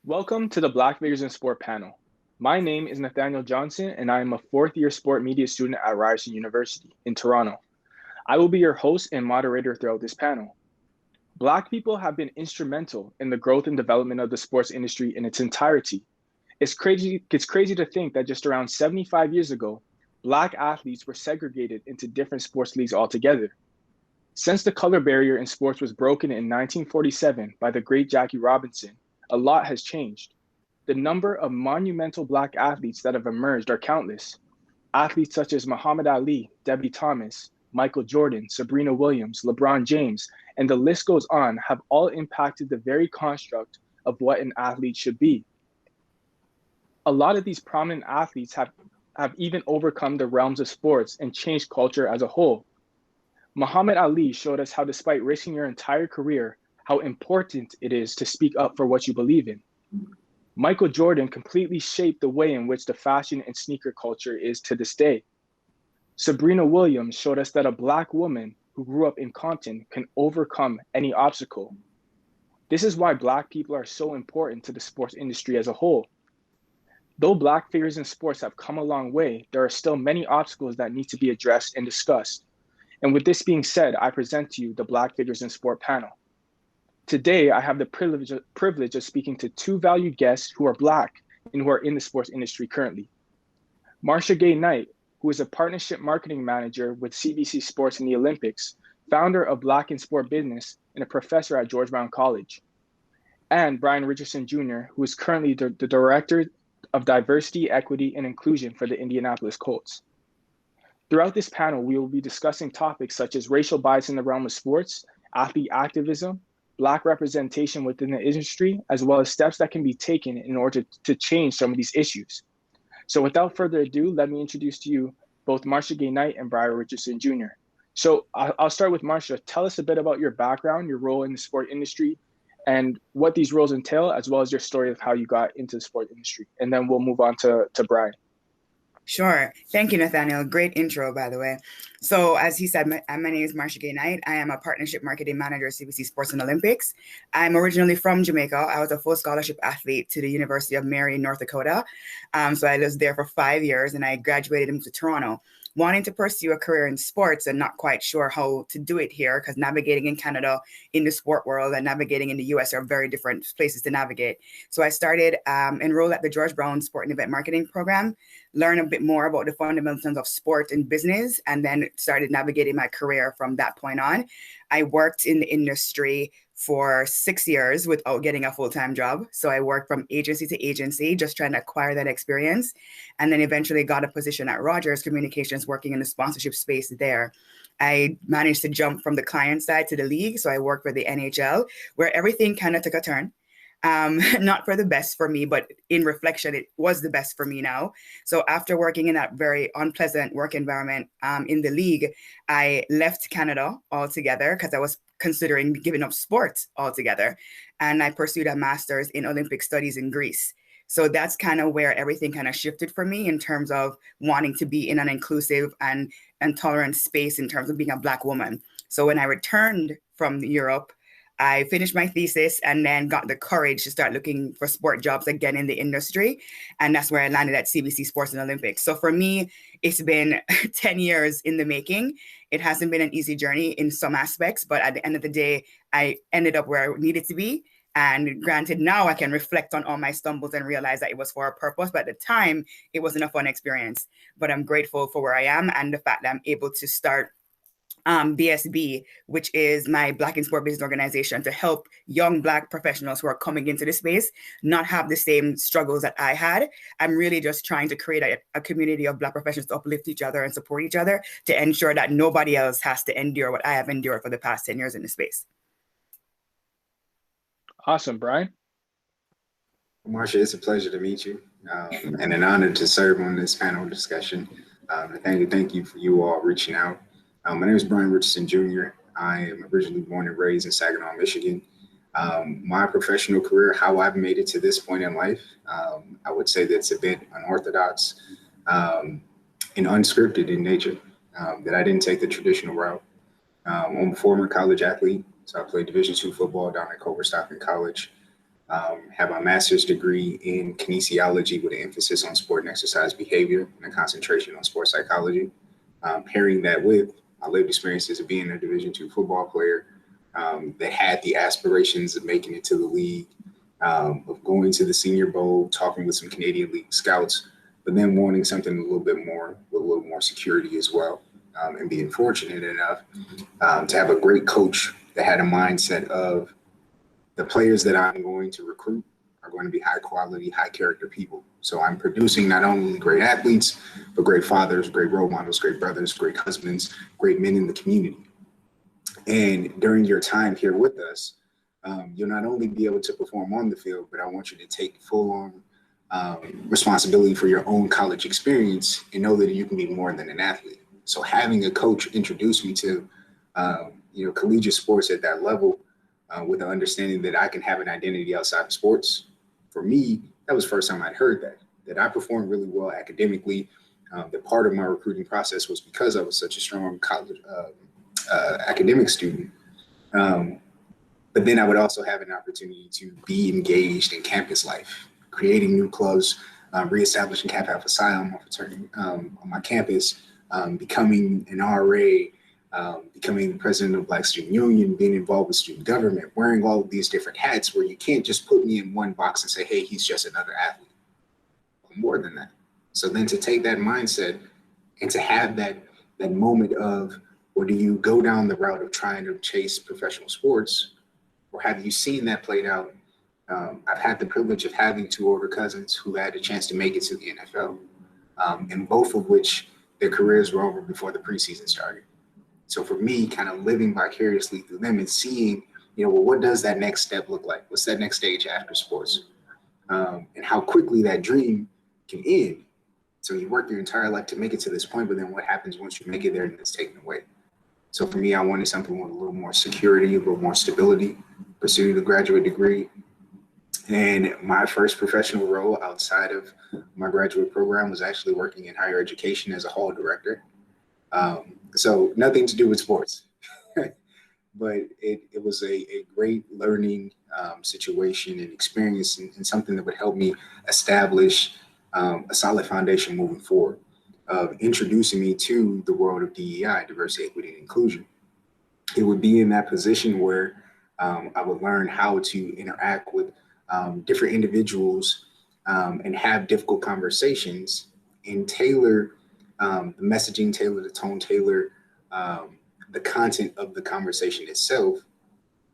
Welcome to the Black Figures in Sport panel. My name is Nathaniel Johnson, and I am a fourth-year sport media student at Ryerson University in Toronto. I will be your host and moderator throughout this panel. Black people have been instrumental in the growth and development of the sports industry in its entirety. It's crazy to think that just around 75 years ago, Black athletes were segregated into different sports leagues altogether. Since the color barrier in sports was broken in 1947 by the great Jackie Robinson, a lot has changed. The number of monumental Black athletes that have emerged are countless. Athletes such as Muhammad Ali, Debbie Thomas, Michael Jordan, Sabrina Williams, LeBron James, and the list goes on, have all impacted the very construct of what an athlete should be. A lot of these prominent athletes have even overcome the realms of sports and changed culture as a whole. Muhammad Ali showed us how, despite risking your entire career, how important it is to speak up for what you believe in. Michael Jordan completely shaped the way in which the fashion and sneaker culture is to this day. Sabrina Williams showed us that a Black woman who grew up in Compton can overcome any obstacle. This is why Black people are so important to the sports industry as a whole. Though Black figures in sports have come a long way, there are still many obstacles that need to be addressed and discussed. And with this being said, I present to you the Black Figures in Sport panel. Today, I have the privilege of speaking to two valued guests who are Black and who are in the sports industry currently. Marcia Gay Knight, who is a partnership marketing manager with CBC Sports in the Olympics, founder of Black in Sport Business, and a professor at George Brown College. And Brian Richardson Jr., who is currently the Director of Diversity, Equity, and Inclusion for the Indianapolis Colts. Throughout this panel, we will be discussing topics such as racial bias in the realm of sports, athlete activism, Black representation within the industry, as well as steps that can be taken in order to change some of these issues. So without further ado, let me introduce to you both Marcia Gay Knight and Brian Richardson Jr. So I'll start with Marcia. Tell us a bit about your background, your role in the sport industry, and what these roles entail, as well as your story of how you got into the sport industry. And then we'll move on to Brian. Sure. Thank you, Nathaniel. Great intro, by the way. So as he said, my name is Marcia Gay Knight. I am a partnership marketing manager at CBC Sports and Olympics. I'm originally from Jamaica. I was a full scholarship athlete to the University of Mary in North Dakota. So I was there for 5 years and I graduated into Toronto, wanting to pursue a career in sports and not quite sure how to do it here because navigating in Canada in the sport world and navigating in the US are very different places to navigate. So I started enrolled at the George Brown Sport and Event Marketing Program, learn a bit more about the fundamentals of sport and business, and then started navigating my career from that point on. I worked in the industry for 6 years without getting a full-time job. So I worked from agency to agency, just trying to acquire that experience. And then eventually got a position at Rogers Communications working in the sponsorship space there. I managed to jump from the client side to the league. So I worked for the NHL, where everything kind of took a turn. Not for the best for me, but in reflection, it was the best for me now. So after working in that very unpleasant work environment in the league, I left Canada altogether because I was considering giving up sports altogether. And I pursued a master's in Olympic studies in Greece. So that's kind of where everything kind of shifted for me in terms of wanting to be in an inclusive and tolerant space in terms of being a Black woman. So when I returned from Europe, I finished my thesis and then got the courage to start looking for sport jobs again in the industry. And that's where I landed at CBC Sports and Olympics. So for me, it's been 10 years in the making. It hasn't been an easy journey in some aspects, but at the end of the day, I ended up where I needed to be. And granted, now I can reflect on all my stumbles and realize that it was for a purpose. But at the time, it wasn't a fun experience. But I'm grateful for where I am and the fact that I'm able to start BSB, which is my Black in Sport business organization, to help young Black professionals who are coming into the space not have the same struggles that I had. I'm really just trying to create a community of Black professionals to uplift each other and support each other to ensure that nobody else has to endure what I have endured for the past 10 years in the space. Awesome, Brian. Marcia, it's a pleasure to meet you and an honor to serve on this panel discussion. Thank you for you all reaching out. My name is Brian Richardson Jr. I am originally born and raised in Saginaw, Michigan. My professional career, how I've made it to this point in life, I would say that's a bit unorthodox and unscripted in nature, that I didn't take the traditional route. I'm a former college athlete, so I played Division II football down at Culver Stockton College. Have my master's degree in kinesiology with an emphasis on sport and exercise behavior and a concentration on sports psychology. Pairing that with my lived experiences of being a Division II football player that had the aspirations of making it to the league, of going to the Senior Bowl, talking with some Canadian League scouts, but then wanting something a little bit more, with a little more security as well, and being fortunate enough to have a great coach that had a mindset of the players that I'm going to recruit are going to be high quality, high character people. So I'm producing not only great athletes, but great fathers, great role models, great brothers, great husbands, great men in the community. And during your time here with us, you'll not only be able to perform on the field, but I want you to take full on responsibility for your own college experience and know that you can be more than an athlete. So having a coach introduce me to, collegiate sports at that level, with the understanding that I can have an identity outside of sports. For me, that was the first time I'd heard that I performed really well academically. That part of my recruiting process was because I was such a strong college academic student. But then I would also have an opportunity to be engaged in campus life, creating new clubs, reestablishing Kappa Alpha Psi on my fraternity, on my campus, becoming an RA, becoming the president of Black Student Union, being involved with student government, wearing all of these different hats where you can't just put me in one box and say, hey, he's just another athlete. More than that. So then to take that mindset and to have that moment of, or do you go down the route of trying to chase professional sports, or have you seen that played out? I've had the privilege of having two older cousins who had a chance to make it to the NFL, and both of which their careers were over before the preseason started. So for me, kind of living vicariously through them and seeing, what does that next step look like? What's that next stage after sports? And how quickly that dream can end. So you work your entire life to make it to this point, but then what happens once you make it there and it's taken away? So for me, I wanted something with a little more security, a little more stability, pursued a graduate degree. And my first professional role outside of my graduate program was actually working in higher education as a hall director. So nothing to do with sports, but it was a great learning situation and experience and something that would help me establish a solid foundation moving forward, of introducing me to the world of DEI, diversity, equity, and inclusion. It would be in that position where I would learn how to interact with different individuals and have difficult conversations and tailor the messaging, tailor the tone, tailor the content of the conversation itself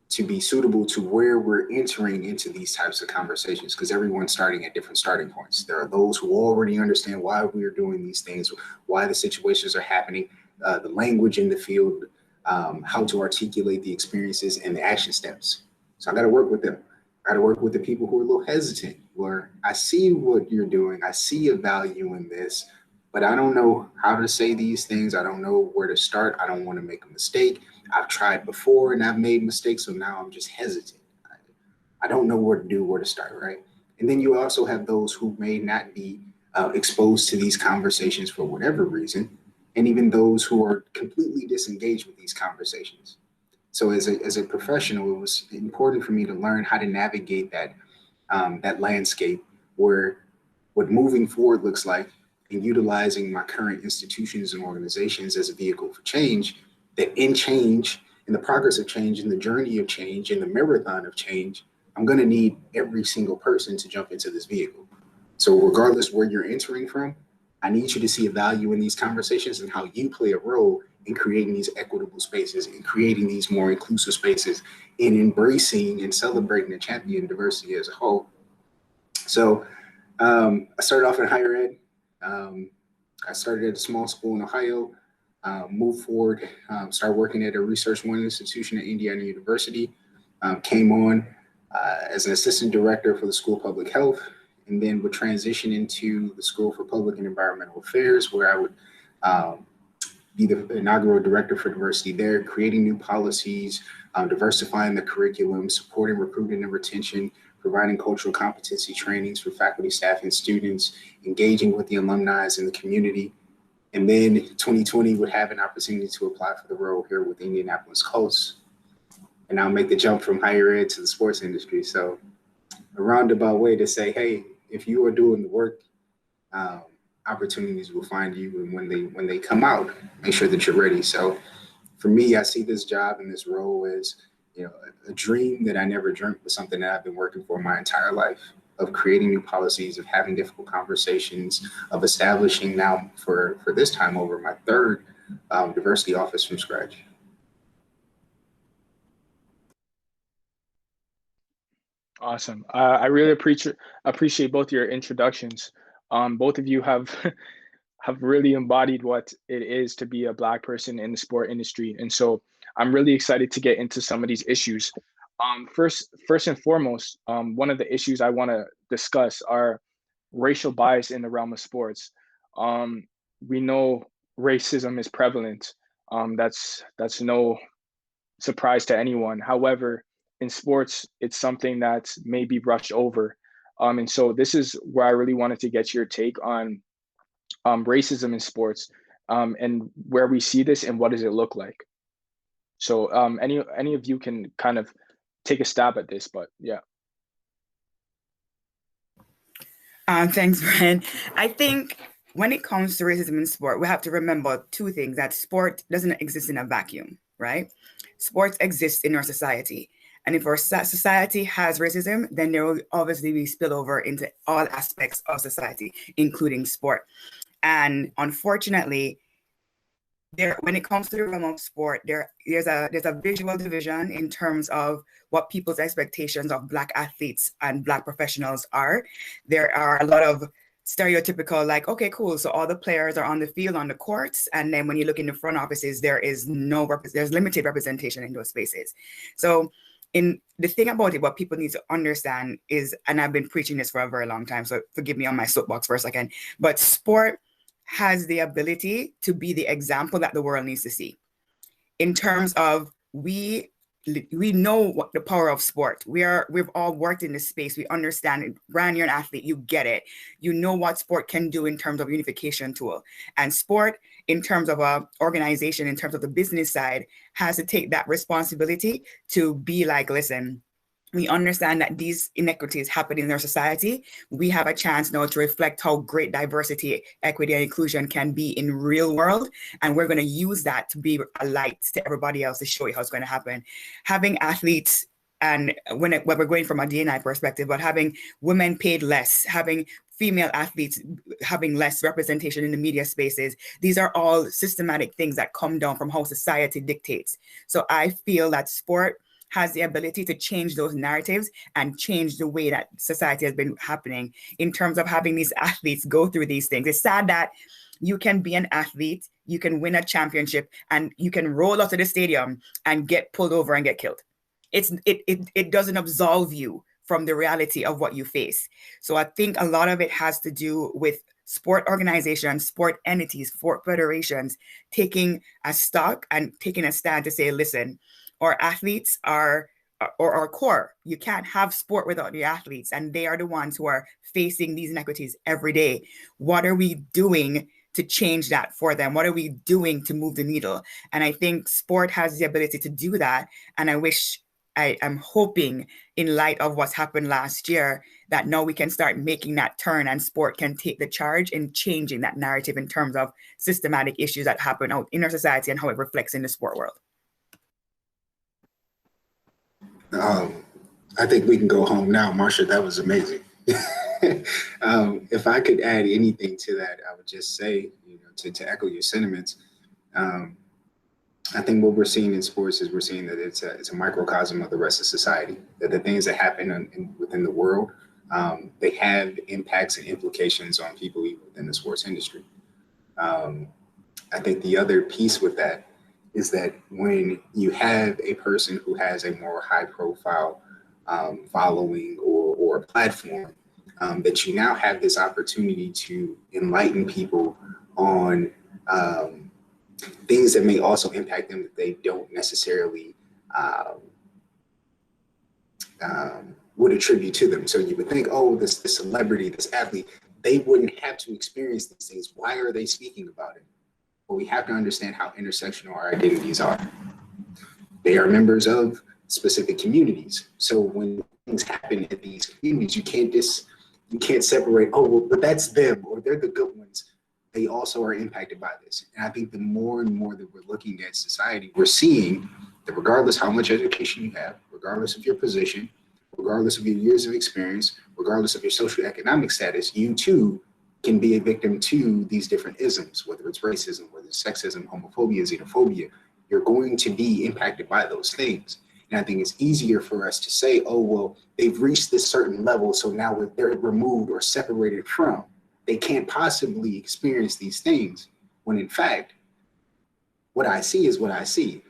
to be suitable to where we're entering into these types of conversations, because everyone's starting at different starting points. There are those who already understand why we are doing these things, why the situations are happening, the language in the field, how to articulate the experiences and the action steps. So I got to work with them. I got to work with the people who are a little hesitant, where I see what you're doing. I see a value in this, but I don't know how to say these things. I don't know where to start. I don't want to make a mistake. I've tried before and I've made mistakes, so now I'm just hesitant. I don't know where to do, where to start, right? And then you also have those who may not be exposed to these conversations for whatever reason, and even those who are completely disengaged with these conversations. So as a professional, it was important for me to learn how to navigate that landscape, where what moving forward looks like, and utilizing my current institutions and organizations as a vehicle for change, that in change, in the progress of change, in the journey of change, in the marathon of change, I'm going to need every single person to jump into this vehicle. So regardless where you're entering from, I need you to see a value in these conversations and how you play a role in creating these equitable spaces, in creating these more inclusive spaces, in embracing and celebrating and championing diversity as a whole. So I started off in higher ed. I started at a small school in Ohio, moved forward, started working at a Research One institution at Indiana University, came on as an assistant director for the School of Public Health, and then would transition into the School for Public and Environmental Affairs, where I would be the inaugural director for diversity there, creating new policies, diversifying the curriculum, supporting recruitment and retention, providing cultural competency trainings for faculty, staff, and students, engaging with the alumni in the community. And then 2020 would have an opportunity to apply for the role here with Indianapolis Colts. And I'll make the jump from higher ed to the sports industry. So a roundabout way to say, hey, if you are doing the work, um, opportunities will find you, and when they come out, make sure that you're ready. So for me, I see this job and this role as, you know, a dream that I never dreamt, but something that I've been working for my entire life, of creating new policies, of having difficult conversations, of establishing now for this time over my third diversity office from scratch. Awesome. I really appreciate both your introductions. Both of you have have really embodied what it is to be a Black person in the sport industry, and so I'm really excited to get into some of these issues. First and foremost, one of the issues I want to discuss are racial bias in the realm of sports. We know racism is prevalent. That's no surprise to anyone. However, in sports, it's something that may be brushed over. And so this is where I really wanted to get your take on racism in sports, and where we see this and what does it look like. So any of you can kind of take a stab at this, but yeah. Thanks, Brian. I think when it comes to racism in sport, we have to remember two things: that sport doesn't exist in a vacuum, right? Sports exist in our society. And if our society has racism, then there will obviously be spillover into all aspects of society, including sport. And unfortunately, when it comes to the realm of sport, there's a visual division in terms of what people's expectations of Black athletes and Black professionals are. There are a lot of stereotypical, like, okay, cool, so all the players are on the field, on the courts, and then when you look in the front offices, there's limited representation in those spaces. So the thing about it, what people need to understand is, and I've been preaching this for a very long time, so forgive me on my soapbox for a second, but sport has the ability to be the example that the world needs to see. In terms of, we know what the power of sport. We've all worked in this space. We understand it. Brian, you're an athlete, you get it. You know what sport can do in terms of unification tool. And sport, in terms of a organization, in terms of the business side, has to take that responsibility to be like, listen, we understand that these inequities happen in our society. We have a chance now to reflect how great diversity, equity, and inclusion can be in real world. And we're going to use that to be a light to everybody else to show you how it's going to happen. Having athletes, and when we're going from a D&I perspective, but having women paid less, having female athletes having less representation in the media spaces, these are all systematic things that come down from how society dictates. So I feel that sport has the ability to change those narratives and change the way that society has been happening in terms of having these athletes go through these things. It's sad that you can be an athlete, you can win a championship, and you can roll out of the stadium and get pulled over and get killed. It doesn't absolve you from the reality of what you face. So I think a lot of it has to do with sport organizations, sport entities, sport federations taking a stock and taking a stand to say, listen, our athletes are our core. You can't have sport without the athletes, and they are the ones who are facing these inequities every day. What are we doing to change that for them? What are we doing to move the needle? And I think sport has the ability to do that. And I am hoping, in light of what's happened last year, that now we can start making that turn and sport can take the charge in changing that narrative in terms of systematic issues that happen out in our society and how it reflects in the sport world. I think we can go home now. Marsha, that was amazing. If I could add anything to that, I would just say, to echo your sentiments, I think what we're seeing in sports is we're seeing that it's a microcosm of the rest of society, that the things that happen within the world, they have impacts and implications on people even within the sports industry. I think the other piece with that is that when you have a person who has a more high profile following or platform, that you now have this opportunity to enlighten people on things that may also impact them that they don't necessarily would attribute to them. So you would think, oh, this celebrity, this athlete, they wouldn't have to experience these things. Why are they speaking about it? Well, we have to understand how intersectional our identities are. They are members of specific communities. So when things happen in these communities, you can't separate, oh, well, but that's them, or they're the good ones. They also are impacted by this. And I think the more and more that we're looking at society, we're seeing that regardless how much education you have, regardless of your position, regardless of your years of experience, regardless of your socioeconomic status, you too can be a victim to these different isms, whether it's racism, whether it's sexism, homophobia, xenophobia. You're going to be impacted by those things. And I think it's easier for us to say, oh, well, they've reached this certain level, so now they're removed or separated from. They can't possibly experience these things, when in fact, what I see is what I see.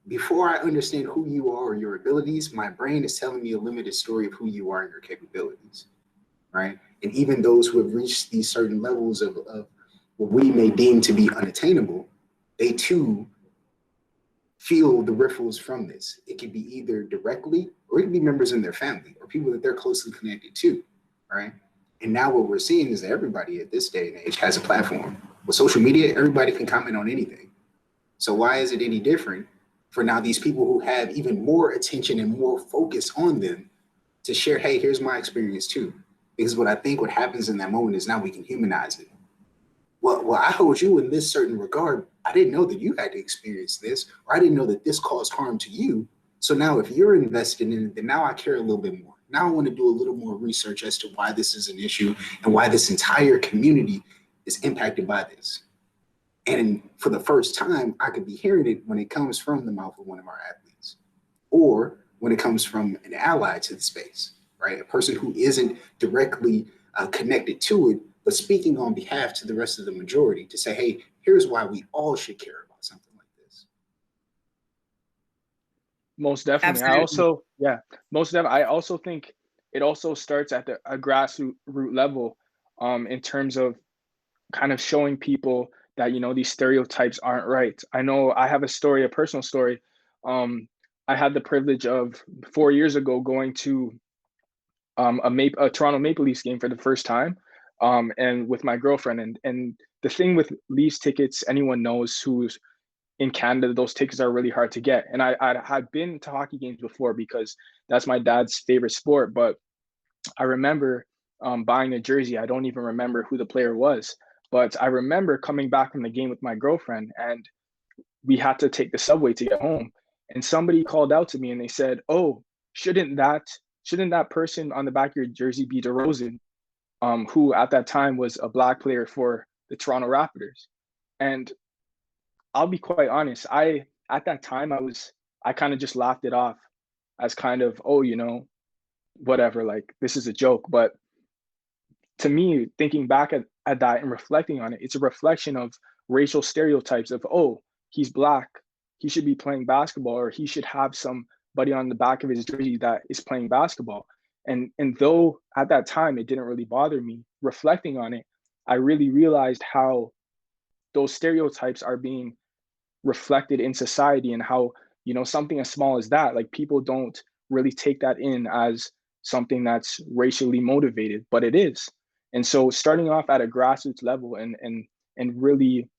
Before I understand who you are or your abilities, my brain is telling me a limited story of who you are and your capabilities, right? And even those who have reached these certain levels of what we may deem to be unattainable, they too feel the ripples from this. It could be either directly, or it could be members in their family or people that they're closely connected to, right? And now what we're seeing is that everybody at this day and age has a platform. With social media, everybody can comment on anything. So why is it any different for now these people who have even more attention and more focus on them to share, hey, here's my experience too? Because what I think what happens in that moment is now we can humanize it. Well, I hold you in this certain regard. I didn't know that you had to experience this, or I didn't know that this caused harm to you. So now if you're invested in it, then now I care a little bit more. Now I want to do a little more research as to why this is an issue and why this entire community is impacted by this. And for the first time, I could be hearing it when it comes from the mouth of one of our athletes, or when it comes from an ally to the space, right? A person who isn't directly connected to it, but speaking on behalf to the rest of the majority to say, hey, here's why we all should care about something like this. Most definitely. I also think it also starts at a grassroots level, in terms of kind of showing people that, these stereotypes aren't right. I know I have a personal story. I had the privilege of 4 years ago going to a Toronto Maple Leafs game for the first time, and with my girlfriend. And the thing with Leafs tickets, anyone knows who's in Canada, those tickets are really hard to get. And I had been to hockey games before because that's my dad's favorite sport. But I remember buying a jersey. I don't even remember who the player was. But I remember coming back from the game with my girlfriend, and we had to take the subway to get home. And somebody called out to me and they said, oh, shouldn't that person on the back of your jersey be DeRozan, who at that time was a Black player for the Toronto Raptors? And I'll be quite honest, at that time I kind of just laughed it off as kind of, oh, whatever, like this is a joke. But to me, thinking back at that and reflecting on it, it's a reflection of racial stereotypes of, oh, he's Black, he should be playing basketball, or he should have somebody on the back of his jersey that is playing basketball. And though at that time it didn't really bother me, reflecting on it, I really realized how those stereotypes are being reflected in society, and how, something as small as that, like people don't really take that in as something that's racially motivated, but it is. And so starting off at a grassroots level and really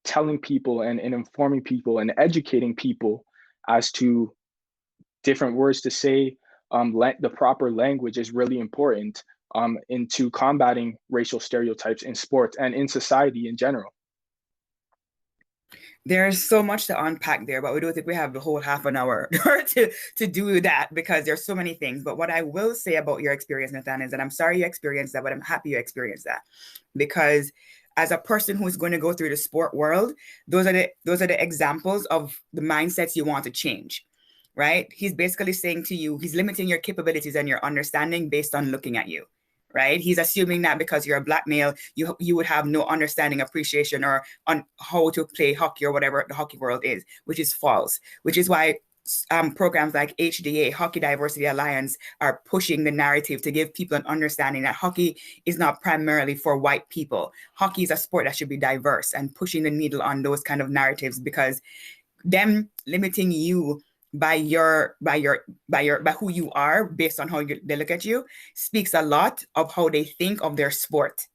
telling people and informing people and educating people as to different words to say, the proper language is really important into combating racial stereotypes in sports and in society in general. There's so much to unpack there, but we don't think we have the whole half an hour to do that, because there's so many things. But what I will say about your experience, Nathan, is that I'm sorry you experienced that, but I'm happy you experienced that, because as a person who is going to go through the sport world, those are the examples of the mindsets you want to change, right? He's basically saying to you, he's limiting your capabilities and your understanding based on looking at you. Right? He's assuming that because you're a Black male, you would have no understanding, appreciation, or on how to play hockey or whatever the hockey world is, which is false. Which is why programs like HDA, Hockey Diversity Alliance, are pushing the narrative to give people an understanding that hockey is not primarily for white people. Hockey is a sport that should be diverse, and pushing the needle on those kind of narratives, because them limiting you by who you are based on how they look at you speaks a lot of how they think of their sport,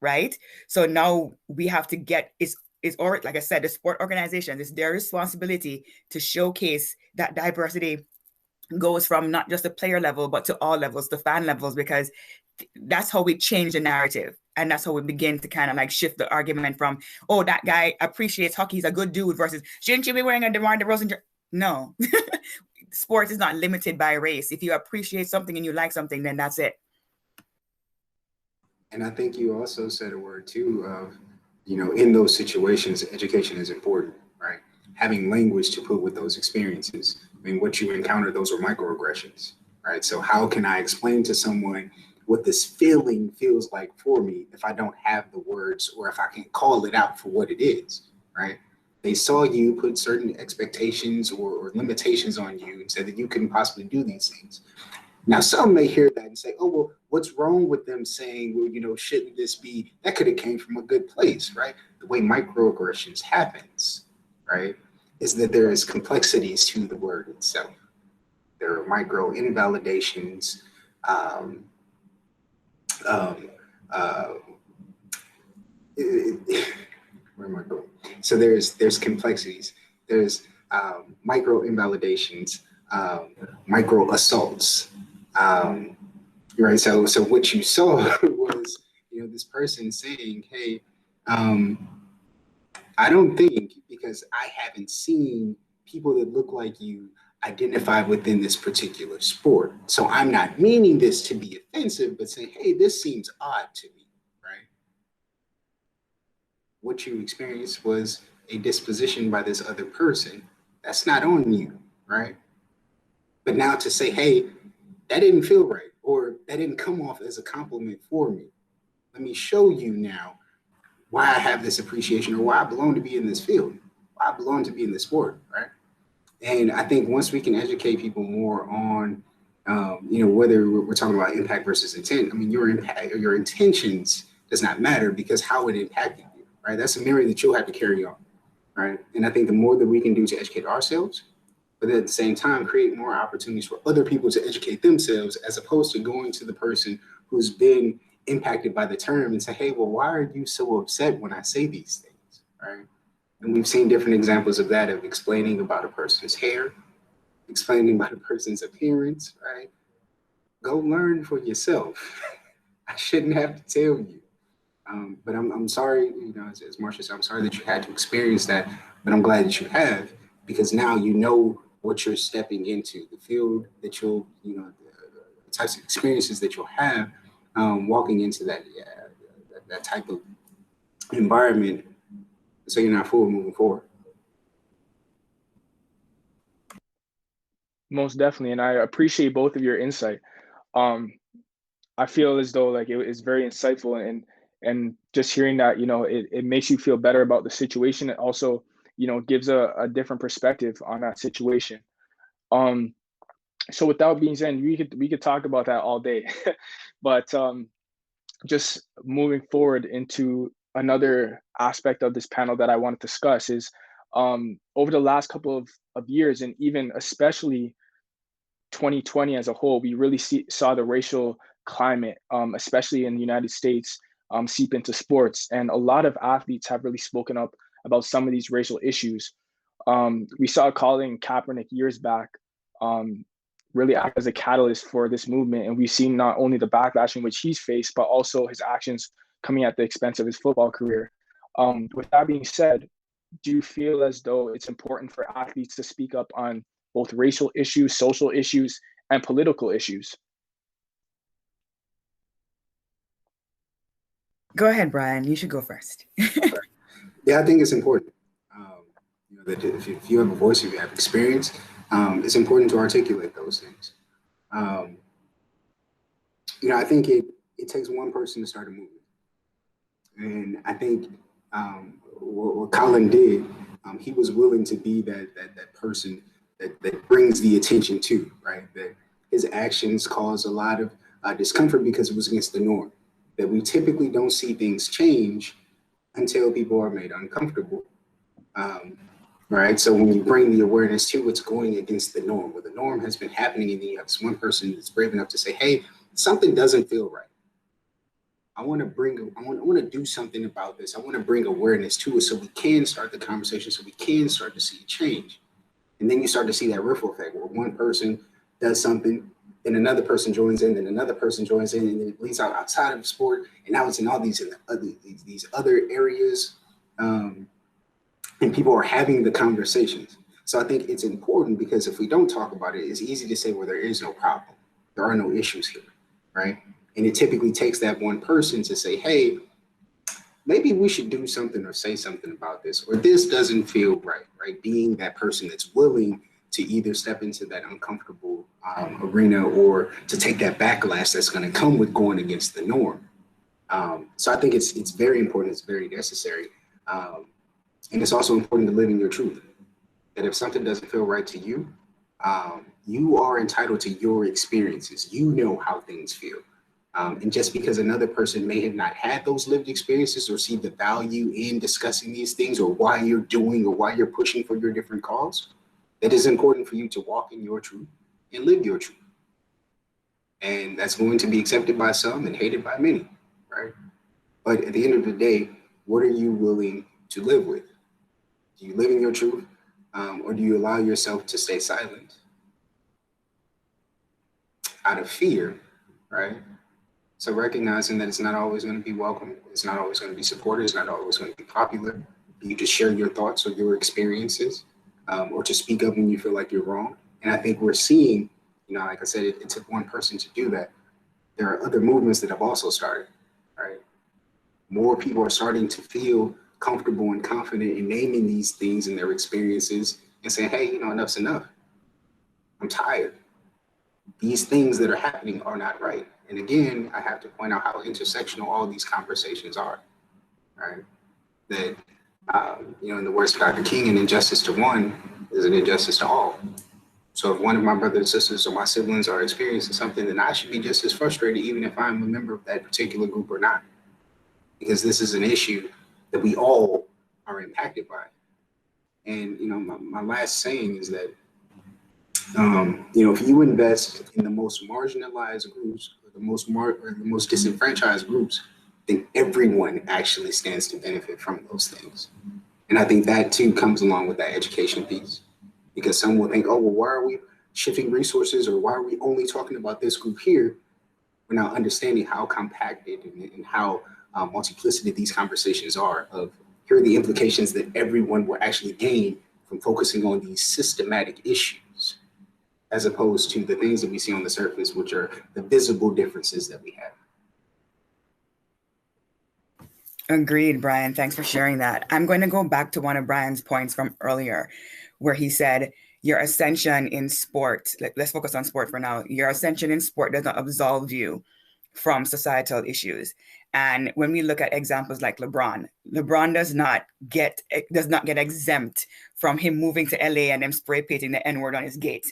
right? So now we have to get, it's or like I said, the sport organization, it's their responsibility to showcase that diversity goes from not just the player level, but to all levels, the fan levels, because that's how we change the narrative. And that's how we begin to kind of like shift the argument from, oh, that guy appreciates hockey, he's a good dude, versus, shouldn't you be wearing a DeMar DeRozan? No, sports is not limited by race. If you appreciate something and you like something, then that's it. And I think you also said a word too of, in those situations, education is important, right? Having language to put with those experiences. I mean, what you encounter, those are microaggressions, right? So how can I explain to someone what this feeling feels like for me if I don't have the words, or if I can call it out for what it is, right? They saw you put certain expectations or limitations on you and said that you couldn't possibly do these things. Now, some may hear that and say, oh, well, what's wrong with them saying, well, shouldn't this be, that could have came from a good place, right? The way microaggressions happens, right, is that there is complexities to the word itself. There are micro invalidations, where am I going? So there's complexities. There's micro invalidations, micro assaults, right? So what you saw was, this person saying, hey, I don't think, because I haven't seen people that look like you identify within this particular sport. So I'm not meaning this to be offensive, but saying, hey, this seems odd to me, right? What you experienced was a disposition by this other person. That's not on you, right? But now to say, hey, that didn't feel right, or that didn't come off as a compliment for me. Let me show you now why I have this appreciation, or why I belong to be in this field, why I belong to be in this sport, right? And I think once we can educate people more on, whether we're talking about impact versus intent, I mean, your impact or your intentions does not matter, because how it impacted you, right? That's a mirror that you'll have to carry on, right? And I think the more that we can do to educate ourselves, but at the same time, create more opportunities for other people to educate themselves, as opposed to going to the person who's been impacted by the term and say, hey, well, why are you so upset when I say these things, right? And we've seen different examples of that, of explaining about a person's hair, explaining about a person's appearance, right? Go learn for yourself. I shouldn't have to tell you. But I'm sorry, as Marcia said, I'm sorry that you had to experience that, but I'm glad that you have, because now you know what you're stepping into, the field that you'll, the types of experiences that you'll have walking into that type of environment, so you're not fooled moving forward. Most definitely, and I appreciate both of your insight. I feel as though like it is very insightful, and just hearing that, it makes you feel better about the situation. It also, gives a different perspective on that situation. So with that being said, we could talk about that all day, but just moving forward into another aspect of this panel that I want to discuss is over the last couple of years, and even especially 2020 as a whole, we really saw the racial climate, especially in the United States, seep into sports. And a lot of athletes have really spoken up about some of these racial issues. We saw Colin Kaepernick years back really act as a catalyst for this movement. And we've seen not only the backlash in which he's faced, but also his actions coming at the expense of his football career. With that being said, do you feel as though it's important for athletes to speak up on both racial issues, social issues, and political issues? Go ahead, Brian. You should go first. Yeah, I think it's important. That if you have a voice, if you have experience, it's important to articulate those things. I think it takes one person to start a movement. And I think what Colin did, he was willing to be that person that brings the attention to, right? That his actions cause a lot of discomfort because it was against the norm. That we typically don't see things change until people are made uncomfortable. Right. So when you bring the awareness to what's going against the norm, where the norm has been happening, and then you have this one person that's brave enough to say, hey, something doesn't feel right. I want to do something about this. I want to bring awareness to it so we can start the conversation, so we can start to see change. And then you start to see that ripple effect where one person does something, then another person joins in, then another person joins in, and then it bleeds out outside of sport. And now it's in all these other areas. And people are having the conversations. So I think it's important because if we don't talk about it, it's easy to say, well, there is no problem. There are no issues here, right? And it typically takes that one person to say, hey, maybe we should do something or say something about this, or this doesn't feel right, right? Being that person that's willing to either step into that uncomfortable arena or to take that backlash that's going to come with going against the norm. So I think it's very important. It's very necessary. And it's also important to live in your truth. That if something doesn't feel right to you, you are entitled to your experiences. You know how things feel. And just because another person may have not had those lived experiences or see the value in discussing these things or why you're doing or why you're pushing for your different cause, it is important for you to walk in your truth and live your truth. And that's going to be accepted by some and hated by many, right? But at the end of the day, what are you willing to live with? Do you live in your truth, or do you allow yourself to stay silent out of fear, right? So recognizing that it's not always going to be welcome, it's not always going to be supported, it's not always going to be popular. You just share your thoughts or your experiences, or to speak up when you feel like you're wrong. And I think we're seeing, like I said, it took one person to do that. There are other movements that have also started, right? More people are starting to feel comfortable and confident in naming these things and their experiences and saying, hey, enough's enough. I'm tired. These things that are happening are not right. And again, I have to point out how intersectional all these conversations are, right? That, in the words of Dr. King, an injustice to one is an injustice to all. So if one of my brothers and sisters or my siblings are experiencing something, then I should be just as frustrated, even if I'm a member of that particular group or not. Because this is an issue that we all are impacted by. And, my last saying is that, if you invest in the most marginalized groups or the most disenfranchised groups, then everyone actually stands to benefit from those things. And I think that too comes along with that education piece, because some will think, oh, well, why are we shifting resources, or why are we only talking about this group here? We're not understanding how compacted and how multiplicity these conversations are. Of here are the implications that everyone will actually gain from focusing on these systematic issues, as opposed to the things that we see on the surface, which are the visible differences that we have. Agreed, Brian. Thanks for sharing that. I'm going to go back to one of Brian's points from earlier, where he said, your ascension in sport, let's focus on sport for now. Your ascension in sport does not absolve you from societal issues. And when we look at examples like LeBron does not get exempt from him moving to LA and them spray painting the N-word on his gate.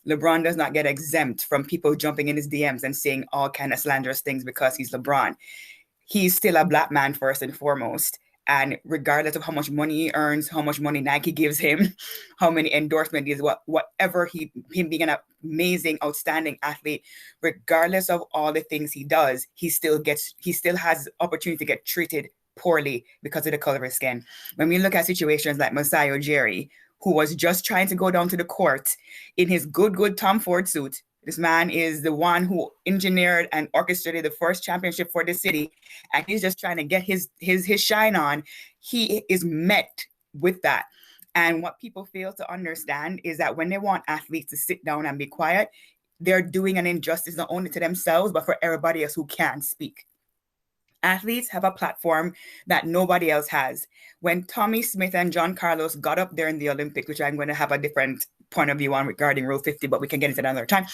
LeBron does not get exempt from people jumping in his DMs and saying all kind of slanderous things because he's LeBron. He's still a Black man first and foremost. And regardless of how much money he earns, how much money Nike gives him, how many endorsements he is, whatever him being an amazing, outstanding athlete, regardless of all the things he does, he still has opportunity to get treated poorly because of the color of his skin. When we look at situations like Masai Ujiri, who was just trying to go down to the court in his good Tom Ford suit. This man is the one who engineered and orchestrated the first championship for the city, and he's just trying to get his shine on. He is met with that. And what people fail to understand is that when they want athletes to sit down and be quiet, they're doing an injustice not only to themselves, but for everybody else who can't speak. Athletes have a platform that nobody else has. When Tommy Smith and John Carlos got up there in the Olympics, which I'm going to have a different point of view on regarding Rule 50, but we can get into that another time.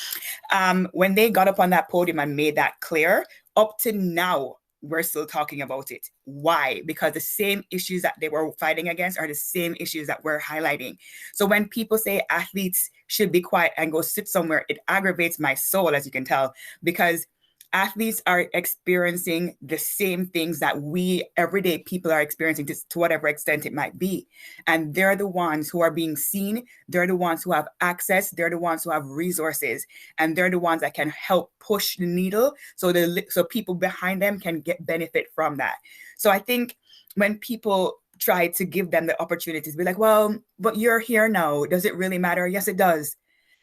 When they got up on that podium and made that clear, up to now, we're still talking about it. Why? Because the same issues that they were fighting against are the same issues that we're highlighting. So when people say athletes should be quiet and go sit somewhere, it aggravates my soul, as you can tell, because athletes are experiencing the same things that we everyday people are experiencing to whatever extent it might be. And they're the ones who are being seen. They're the ones who have access. They're the ones who have resources. And they're the ones that can help push the needle so people behind them can get benefit from that. So I think when people try to give them the opportunities, be like, well, but you're here now. Does it really matter? Yes, it does.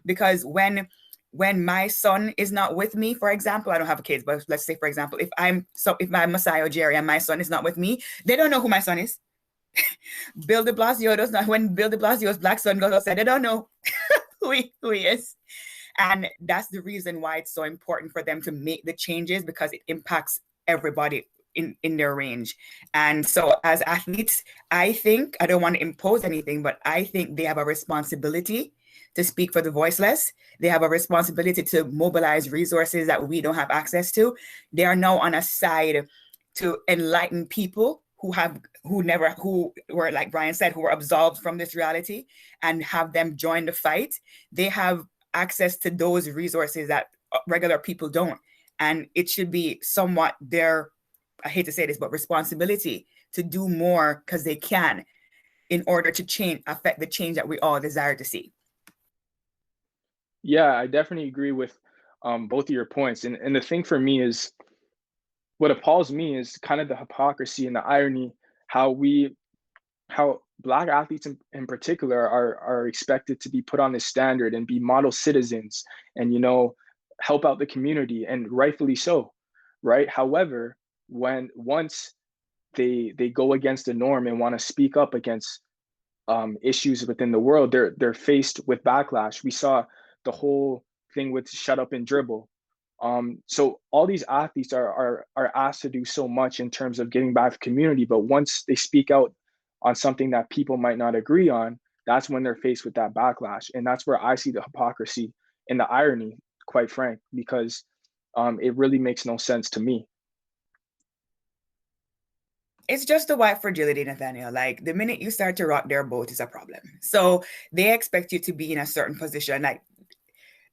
Because when my son is not with me, for example, I don't have kids, but let's say, for example, if I'm Masai or Jerry and my son is not with me, they don't know who my son is. Bill de Blasio does not, when Bill de Blasio's black son goes outside, they don't know who he is. And that's the reason why it's so important for them to make the changes, because it impacts everybody in their range. And so as athletes, I think, I don't want to impose anything, but I think they have a responsibility to speak for the voiceless. They have a responsibility to mobilize resources that we don't have access to. They are now on a side to enlighten people who were, like Brian said, who were absolved from this reality, and have them join the fight. They have access to those resources that regular people don't. And it should be somewhat their, I hate to say this, but responsibility to do more, because they can, in order to affect the change that we all desire to see. Yeah, I definitely agree with both of your points. And the thing for me is, what appalls me is kind of the hypocrisy and the irony, how Black athletes in particular are expected to be put on this standard and be model citizens and, help out the community, and rightfully so, right? However, once they go against the norm and want to speak up against issues within the world, they're faced with backlash. We saw the whole thing with shut up and dribble. So all these athletes are asked to do so much in terms of giving back to the community, but once they speak out on something that people might not agree on, that's when they're faced with that backlash. And that's where I see the hypocrisy and the irony, quite frank, because it really makes no sense to me. It's just the white fragility, Nathaniel. Like, the minute you start to rock their boat is a problem. So they expect you to be in a certain position. Like,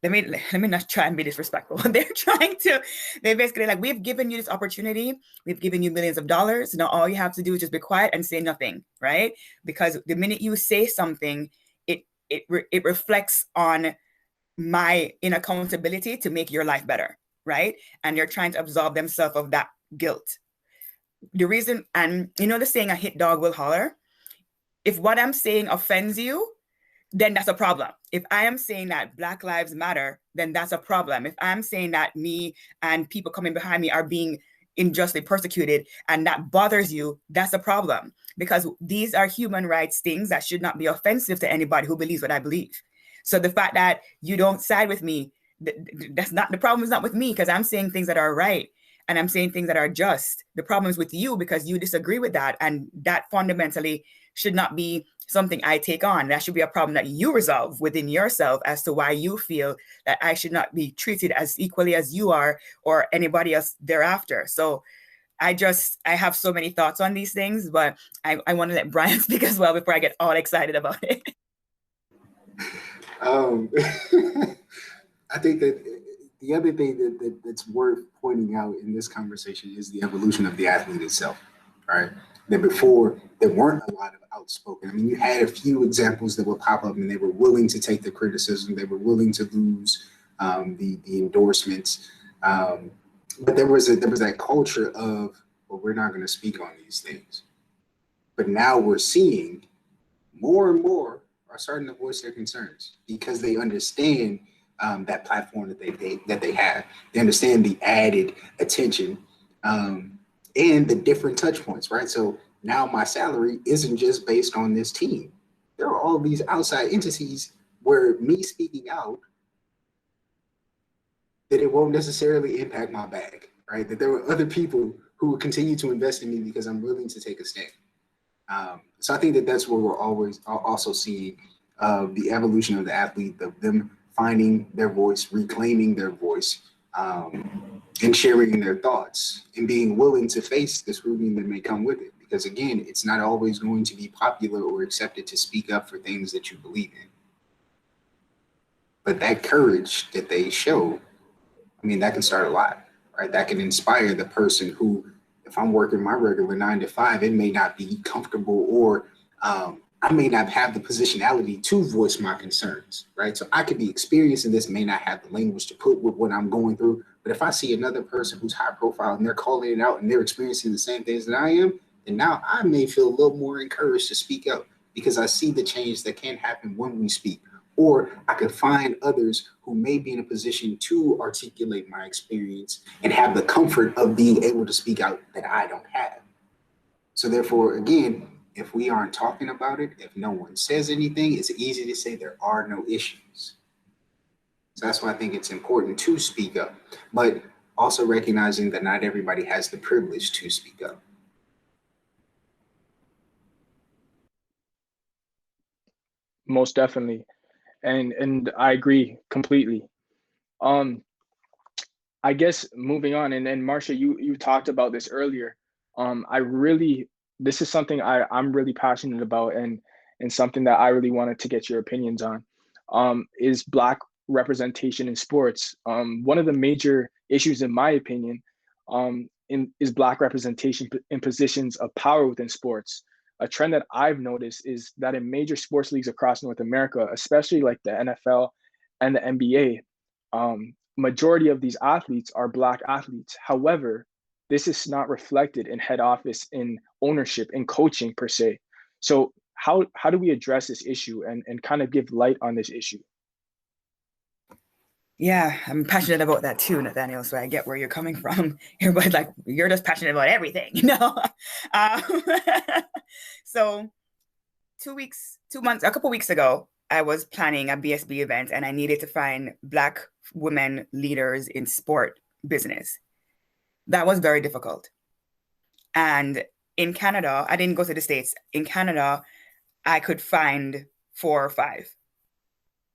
let me not try and be disrespectful. They're basically like, we've given you this opportunity. We've given you millions of dollars. Now all you have to do is just be quiet and say nothing, right? Because the minute you say something, it reflects on my inaccountability to make your life better, right? And they're trying to absolve themselves of that guilt. The reason, and the saying, a hit dog will holler. If what I'm saying offends you, then that's a problem. If I am saying that Black Lives Matter, then that's a problem. If I'm saying that me and people coming behind me are being unjustly persecuted and that bothers you, that's a problem. Because these are human rights things that should not be offensive to anybody who believes what I believe. So the fact that you don't side with me, that's not, the problem is not with me, because I'm saying things that are right. And I'm saying things that are just. The problem is with you, because you disagree with that. And that fundamentally should not be something I take on. That should be a problem that you resolve within yourself as to why you feel that I should not be treated as equally as you are or anybody else thereafter. So I have so many thoughts on these things, but I want to let Brian speak as well before I get all excited about it. I think that the other thing that's worth pointing out in this conversation is the evolution of the athlete itself, right? That before, there weren't a lot of outspoken. I mean, you had a few examples that would pop up and they were willing to take the criticism. They were willing to lose the endorsements. But there was that culture of, well, we're not going to speak on these things. But now we're seeing more and more are starting to voice their concerns because they understand that platform that they have. They understand the added attention and the different touch points, right? So now my salary isn't just based on this team. There are all these outside entities where me speaking out, that it won't necessarily impact my bag, right? That there were other people who will continue to invest in me because I'm willing to take a stand. So I think that that's where we're always also seeing the evolution of the athlete, of them finding their voice, reclaiming their voice, and sharing their thoughts and being willing to face the scrutiny that may come with it. Because again, it's not always going to be popular or accepted to speak up for things that you believe in. But that courage that they show, I mean, that can start a lot. right? That can inspire the person who, if I'm working my regular 9 to 5, it may not be comfortable, or I may not have the positionality to voice my concerns, right? So I could be experiencing this, may not have the language to put with what I'm going through. But if I see another person who's high profile and they're calling it out and they're experiencing the same things that I am, then now I may feel a little more encouraged to speak up, because I see the change that can happen when we speak. Or I could find others who may be in a position to articulate my experience and have the comfort of being able to speak out that I don't have. So therefore, again, if we aren't talking about it, if no one says anything, it's easy to say there are no issues. So that's why I think it's important to speak up, but also recognizing that not everybody has the privilege to speak up. Most definitely. And I agree completely. I guess moving on, and Marcia, you talked about this earlier. This is something I'm really passionate about, and something that I really wanted to get your opinions on, is Black representation in sports. One of the major issues, in my opinion, is Black representation in positions of power within sports. A trend that I've noticed is that in major sports leagues across North America, especially like the NFL and the NBA, majority of these athletes are Black athletes. However, this is not reflected in head office, in ownership, in coaching per se. So how do we address this issue and kind of give light on this issue? Yeah, I'm passionate about that too, Nathaniel. So I get where you're coming from. Everybody's like, you're just passionate about everything, you know? So a couple weeks ago, I was planning a BSB event and I needed to find Black women leaders in sport business. That was very difficult. And in Canada, I didn't go to the States. In Canada, I could find 4 or 5,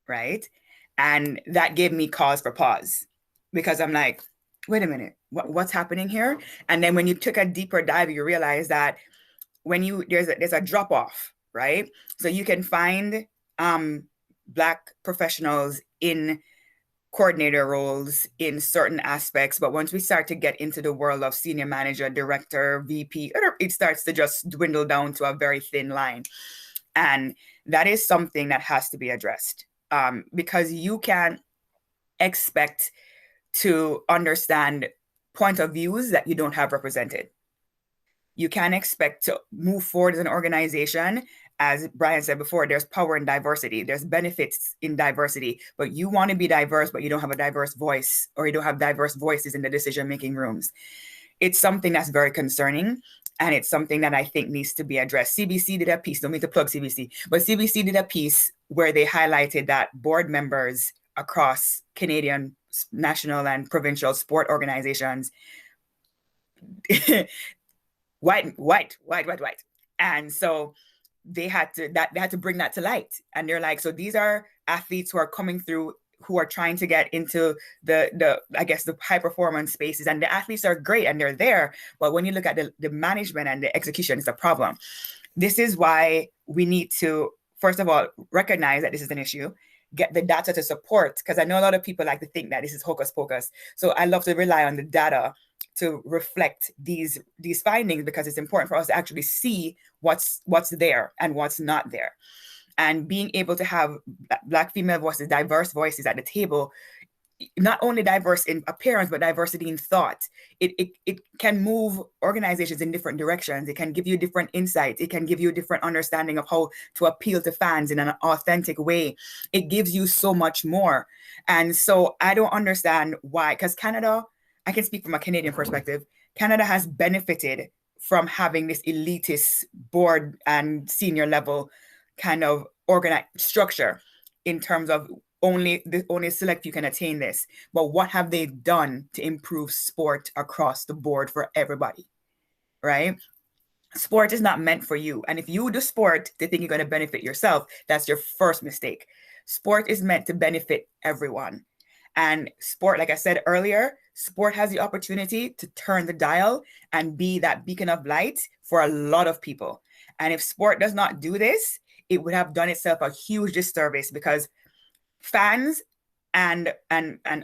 right? And that gave me cause for pause, because I'm like, wait a minute, what's happening here? And then when you took a deeper dive, you realize that when there's a drop off, right? So you can find Black professionals in coordinator roles in certain aspects, but once we start to get into the world of senior manager, director, VP, it starts to just dwindle down to a very thin line. And that is something that has to be addressed. Because you can't expect to understand point of views that you don't have represented. You can't expect to move forward as an organization. As Brian said before, there's power in diversity. There's benefits in diversity, but you want to be diverse, but you don't have a diverse voice, or you don't have diverse voices in the decision-making rooms. It's something that's very concerning. And it's something that I think needs to be addressed. CBC did a piece, don't mean to plug CBC, but CBC did a piece where they highlighted that board members across Canadian national and provincial sport organizations, white. And so they had to bring that to light. And they're like, so these are athletes who are coming through, who are trying to get into the high performance spaces, and the athletes are great and they're there. But when you look at the management and the execution, it's a problem. This is why we need to, first of all, recognize that this is an issue, get the data to support, because I know a lot of people like to think that this is hocus pocus. So I love to rely on the data to reflect these findings, because it's important for us to actually see what's there and what's not there. And being able to have Black female voices, diverse voices at the table, not only diverse in appearance, but diversity in thought. It can move organizations in different directions. It can give you different insights. It can give you a different understanding of how to appeal to fans in an authentic way. It gives you so much more. And so I don't understand why, because Canada, I can speak from a Canadian perspective, Canada has benefited from having this elitist board and senior level kind of organized structure in terms of only select few can attain this. But what have they done to improve sport across the board for everybody, right? Sport is not meant for you. And if you do sport to think you're going to benefit yourself, that's your first mistake. Sport is meant to benefit everyone. And sport, like I said earlier, sport has the opportunity to turn the dial and be that beacon of light for a lot of people. And if sport does not do this, it would have done itself a huge disservice, because fans and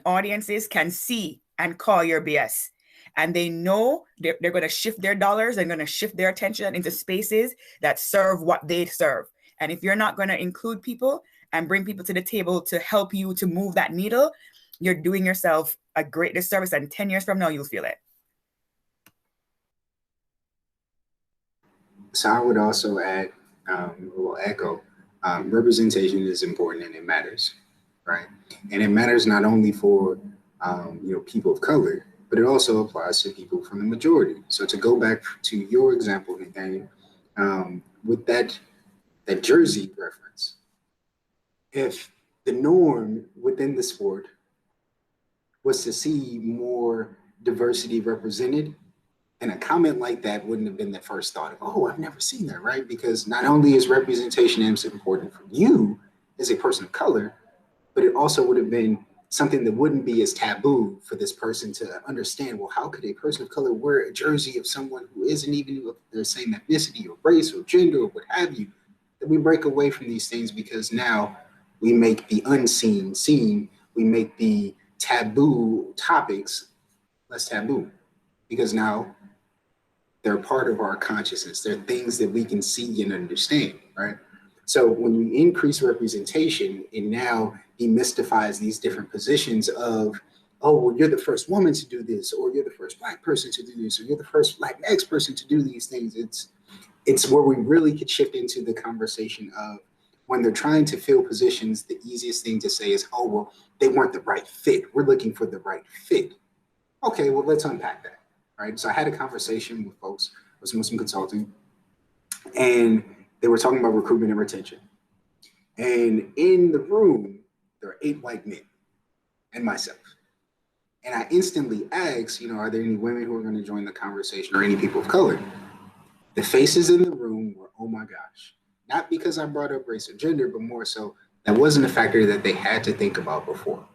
audiences can see and call your BS. And they know they're going to shift their dollars and going to shift their attention into spaces that serve what they serve. And if you're not going to include people and bring people to the table to help you to move that needle, you're doing yourself a great disservice. And 10 years from now, you'll feel it. So I would also add, will echo, representation is important and it matters, right? And it matters not only for people of color, but it also applies to people from the majority. So to go back to your example, Nathaniel, with that jersey reference, if the norm within the sport was to see more diversity represented, and a comment like that wouldn't have been the first thought of, oh, I've never seen that, right? Because not only is representation important for you as a person of color, but it also would have been something that wouldn't be as taboo for this person to understand, well, how could a person of color wear a jersey of someone who isn't even of their same ethnicity or race or gender or what have you? That we break away from these things because now we make the unseen seen, we make the taboo topics less taboo, because now they're part of our consciousness. They're things that we can see and understand, right? So when you increase representation, it now demystifies these different positions of, oh, well, you're the first woman to do this, or you're the first Black person to do this, or you're the first Latinx person to do these things. It's where we really could shift into the conversation of when they're trying to fill positions, the easiest thing to say is, oh, well, they weren't the right fit. We're looking for the right fit. Okay, well, let's unpack that, right? So I had a conversation with folks, I was doing some consulting, and they were talking about recruitment and retention. And in the room, there are 8 white men and myself. And I instantly asked, are there any women who are going to join the conversation or any people of color? The faces in the room were, oh my gosh. Not because I brought up race or gender, but more so that wasn't a factor that they had to think about before,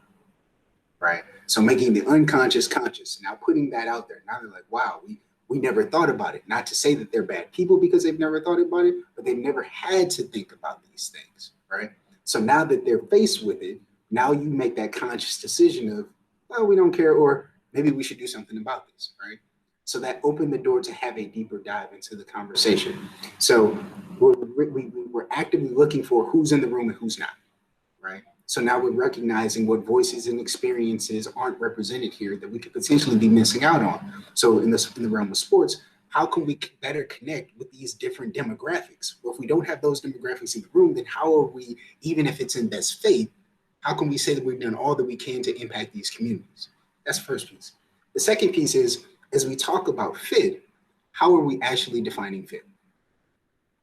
right? So making the unconscious conscious, now putting that out there. Now they're like, wow, we never thought about it. Not to say that they're bad people because they've never thought about it, but they've never had to think about these things, right? So now that they're faced with it, now you make that conscious decision of, well, we don't care, or maybe we should do something about this, right? So that opened the door to have a deeper dive into the conversation. So we're actively looking for who's in the room and who's not, right? So now we're recognizing what voices and experiences aren't represented here that we could potentially be missing out on. So in the realm of sports, how can we better connect with these different demographics? Well, if we don't have those demographics in the room, then how are we, even if it's in best faith, how can we say that we've done all that we can to impact these communities? That's the first piece. The second piece is, as we talk about fit, how are we actually defining fit?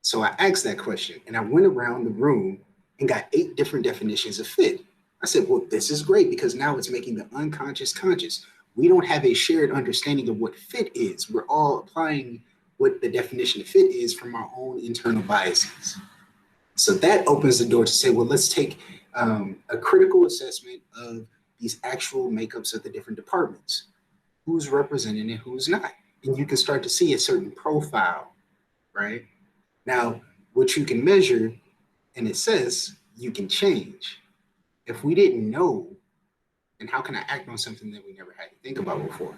So I asked that question and I went around the room and got 8 different definitions of fit. I said, well, this is great because now it's making the unconscious conscious. We don't have a shared understanding of what fit is. We're all applying what the definition of fit is from our own internal biases. So that opens the door to say, well, let's take a critical assessment of these actual makeups of the different departments. Who's represented and who's not. And you can start to see a certain profile, right? Now, what you can measure, and it says you can change. If we didn't know, then how can I act on something that we never had to think about before?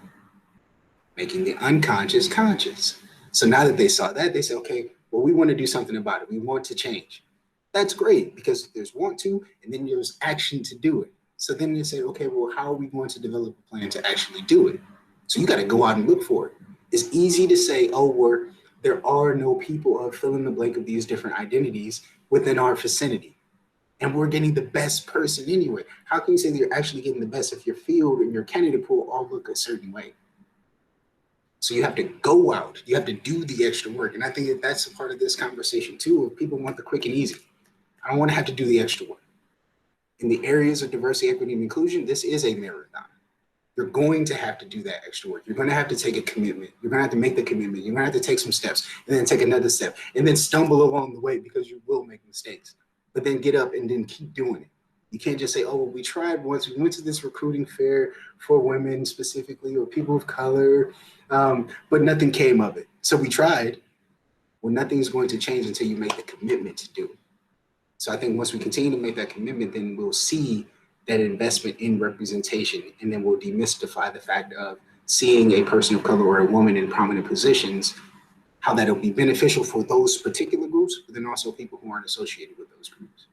Making the unconscious conscious. So now that they saw that, they say, okay, well, we want to do something about it. We want to change. That's great because there's want to, and then there's action to do it. So then they say, okay, well, how are we going to develop a plan to actually do it? So you got to go out and look for it. It's easy to say, oh, there are no people of fill in the blank of these different identities within our vicinity. And we're getting the best person anyway. How can you say that you're actually getting the best if your field and your candidate pool all look a certain way? So you have to go out. You have to do the extra work. And I think that that's a part of this conversation too, if people want the quick and easy. I don't want to have to do the extra work. In the areas of diversity, equity, and inclusion, this is a marathon. You're going to have to do that extra work. You're going to have to take a commitment. You're going to have to make the commitment. You're going to have to take some steps and then take another step and then stumble along the way because you will make mistakes, but then get up and then keep doing it. You can't just say, oh, well, we tried once. We went to this recruiting fair for women specifically or people of color, but nothing came of it. So we tried. Well, nothing's going to change until you make the commitment to do it. So I think once we continue to make that commitment, then we'll see that investment in representation, and then we'll demystify the fact of seeing a person of color or a woman in prominent positions, how that'll be beneficial for those particular groups, but then also people who aren't associated with those groups.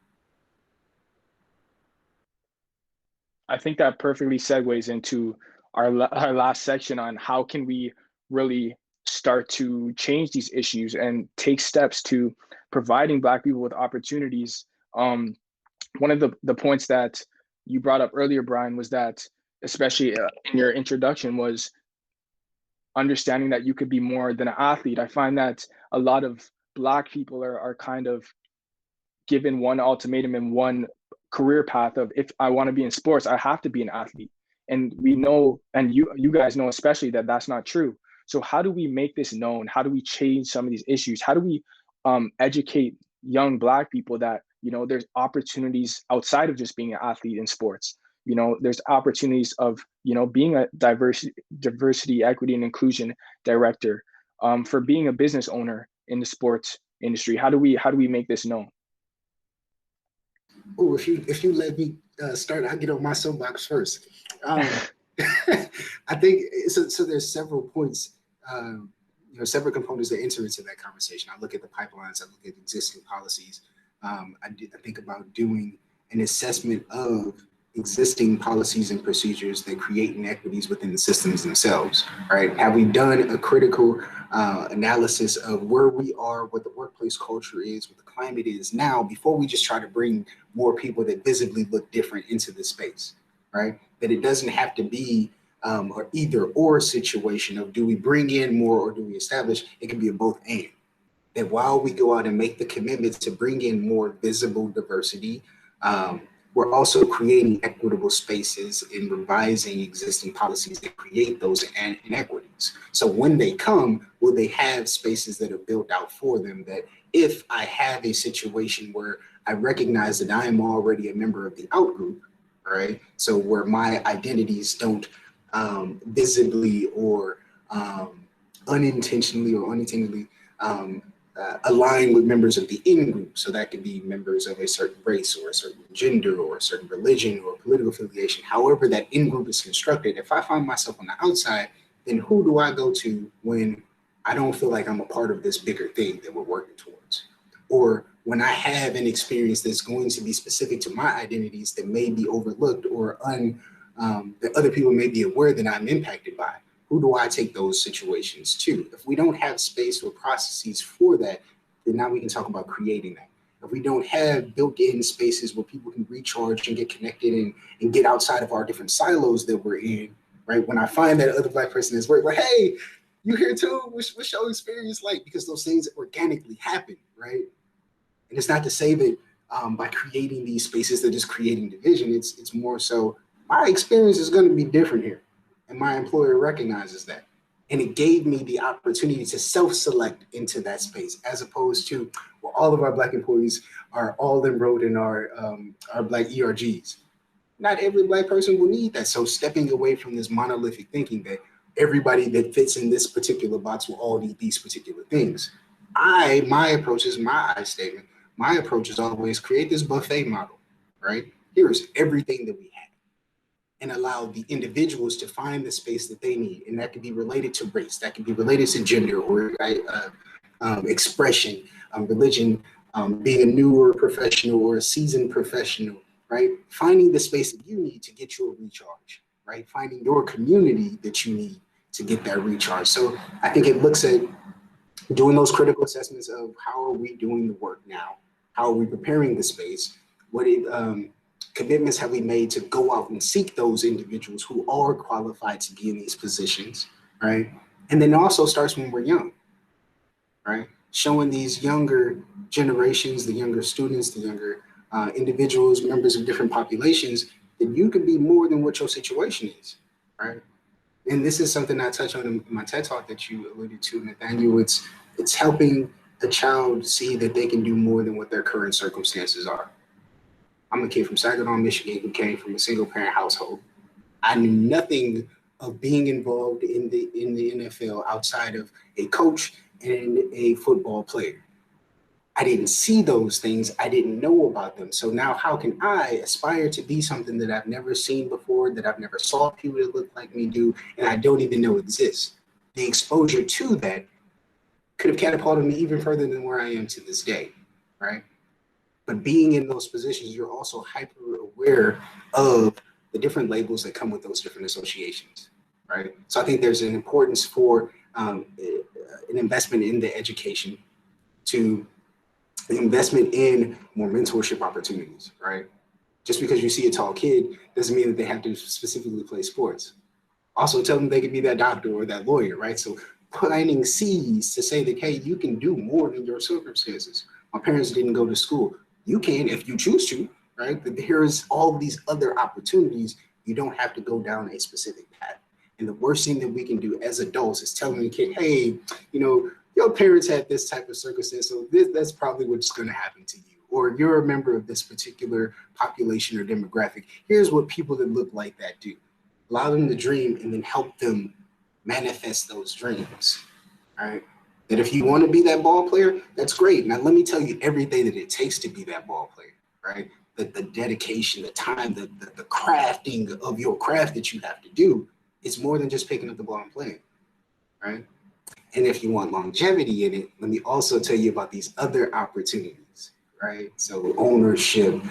I think that perfectly segues into our last section on how can we really start to change these issues and take steps to providing Black people with opportunities. One of the points that you brought up earlier, Brian, was that, especially in your introduction, was understanding that you could be more than an athlete. I find that a lot of Black people are kind of given one ultimatum and one career path of, if I want to be in sports, I have to be an athlete. And we know, and you guys know especially, that that's not true. So how do we make this known? How do we change some of these issues? How do we educate young Black people that, you know, there's opportunities outside of just being an athlete in sports? You know, there's opportunities of, you know, being a diversity, equity, and inclusion director, for being a business owner in the sports industry. How do we make this known? Oh, if you let me start, I'll get on my soapbox first. I think so. There's several points, several components that enter into that conversation. I look at the pipelines. I look at existing policies. I think about doing an assessment of existing policies and procedures that create inequities within the systems themselves, right? Have we done a critical analysis of where we are, what the workplace culture is, what the climate is now, before we just try to bring more people that visibly look different into the space, right? That it doesn't have to be or either or situation of, do we bring in more or do we establish? It can be a both and. That while we go out and make the commitments to bring in more visible diversity, we're also creating equitable spaces and revising existing policies that create those inequities. So when they come, will they have spaces that are built out for them, that if I have a situation where I recognize that I am already a member of the out group, right? So where my identities don't visibly or unintentionally or unintentionally align with members of the in group. So that could be members of a certain race or a certain gender or a certain religion or political affiliation. However that in group is constructed, if I find myself on the outside, then who do I go to when I don't feel like I'm a part of this bigger thing that we're working towards? Or when I have an experience that's going to be specific to my identities that may be overlooked or that other people may be aware that I'm impacted by, who do I take those situations to? If we don't have space or processes for that, then now we can talk about creating that. If we don't have built-in spaces where people can recharge and get connected and get outside of our different silos that we're in, right? When I find that other Black person is work, like, hey, you here too? What's your experience like? Because those things organically happen, right? And it's not to say that by creating these spaces that is creating division. It's more so my experience is going to be different here. And my employer recognizes that. And it gave me the opportunity to self-select into that space, as opposed to, well, all of our Black employees are all enrolled in our Black ERGs. Not every Black person will need that. So stepping away from this monolithic thinking that everybody that fits in this particular box will all need these particular things. My approach is my I statement. My approach is always create this buffet model, right? Here's everything that we have, and allow the individuals to find the space that they need. And that can be related to race, that can be related to gender or expression, religion, being a newer professional or a seasoned professional, right? Finding the space that you need to get your recharge, right? Finding your community that you need to get that recharge. So I think it looks at doing those critical assessments of how are we doing the work now? How are we preparing the space? Commitments have we made to go out and seek those individuals who are qualified to be in these positions, right? And then it also starts when we're young, right? Showing these younger generations, the younger students, the younger individuals, members of different populations, that you can be more than what your situation is, right? And this is something I touch on in my TED Talk that you alluded to, Nathaniel. It's helping a child see that they can do more than what their current circumstances are. I'm a kid from Saginaw, Michigan, who came from a single parent household. I knew nothing of being involved in the NFL outside of a coach and a football player. I didn't see those things. I didn't know about them. So now how can I aspire to be something that I've never seen before, that I've never saw people that look like me do, and I don't even know exists? The exposure to that could have catapulted me even further than where I am to this day, right? But being in those positions, you're also hyper aware of the different labels that come with those different associations, right? So I think there's an importance for an investment in the education, to investment in more mentorship opportunities, right? Just because you see a tall kid doesn't mean that they have to specifically play sports. Also tell them they can be that doctor or that lawyer, right? So planting seeds to say that, hey, you can do more than your circumstances. My parents didn't go to school. You can if you choose to, right? But there's all these other opportunities. You don't have to go down a specific path. And the worst thing that we can do as adults is telling the kid, hey, you know, your parents had this type of circumstance, so that's probably what's going to happen to you. Or you're a member of this particular population or demographic. Here's what people that look like that do. Allow them to dream and then help them manifest those dreams, right? That if you want to be that ball player, that's great. Now, let me tell you everything that it takes to be that ball player, right? The dedication, the time, the crafting of your craft that you have to do. It's more than just picking up the ball and playing, right? And if you want longevity in it, let me also tell you about these other opportunities, right? So ownership,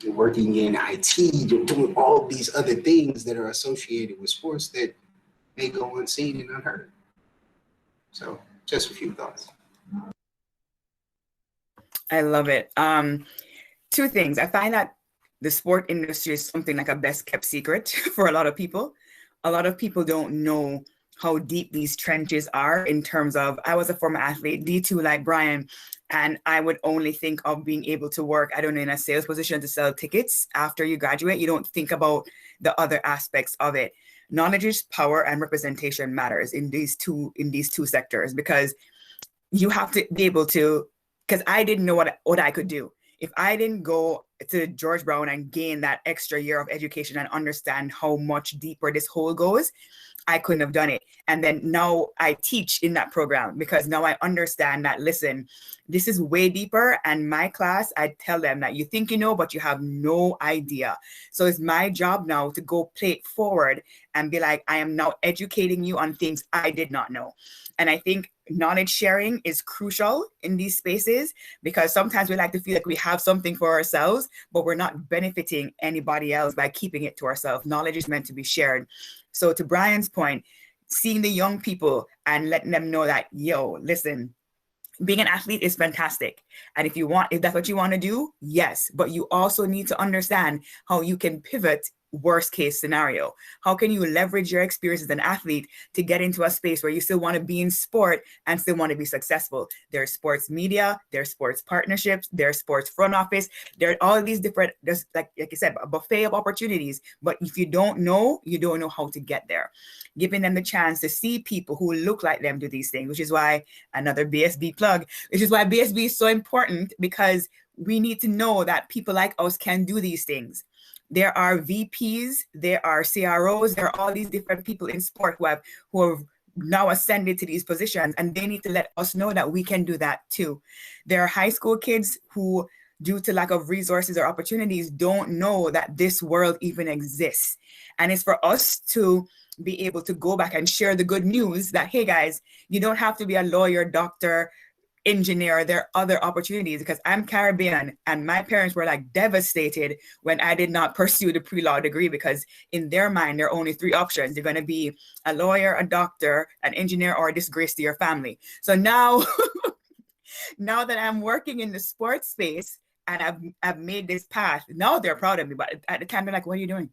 working in IT, doing all these other things that are associated with sports that may go unseen and unheard. So just a few thoughts. I love it. Two things. I find that the sport industry is something like a best kept secret for a lot of people. A lot of people don't know how deep these trenches are in terms of, I was a former athlete, D2 like Brian, and I would only think of being able to work, I don't know, in a sales position to sell tickets after you graduate. You don't think about the other aspects of it. Knowledge is power, and representation matters in these two sectors, because you have to be able to, because I didn't know what I could do. If I didn't go to George Brown and gain that extra year of education and understand how much deeper this hole goes, I couldn't have done it. And then now I teach in that program, because now I understand that, listen, this is way deeper. And my class, I tell them that you think you know, but you have no idea. So it's my job now to go play it forward and be like, I am now educating you on things I did not know. And I think knowledge sharing is crucial in these spaces, because sometimes we like to feel like we have something for ourselves, but we're not benefiting anybody else by keeping it to ourselves. Knowledge is meant to be shared. So to Brian's point, seeing the young people and letting them know that, yo, listen, being an athlete is fantastic. And if that's what you want to do, yes, but you also need to understand how you can pivot worst case scenario. How can you leverage your experience as an athlete to get into a space where you still want to be in sport and still want to be successful? There's sports media, there's sports partnerships, there's sports front office, there are all these different, there's like you said, a buffet of opportunities. But if you don't know, you don't know how to get there. Giving them the chance to see people who look like them do these things, which is why, another BSB plug, which is why BSB is so important, because we need to know that people like us can do these things. There are VPs, there are CROs, there are all these different people in sport who have now ascended to these positions, and they need to let us know that we can do that too. There are high school kids who, due to lack of resources or opportunities, don't know that this world even exists. And it's for us to be able to go back and share the good news that, hey guys, you don't have to be a lawyer, doctor, engineer. There are other opportunities, because I'm Caribbean and my parents were like devastated when I did not pursue the pre-law degree, because in their mind, there are only three options. You're going to be a lawyer, a doctor, an engineer, or a disgrace to your family. So now, now that I'm working in the sports space and I've made this path, now they're proud of me. But at the time, they're like, what are you doing?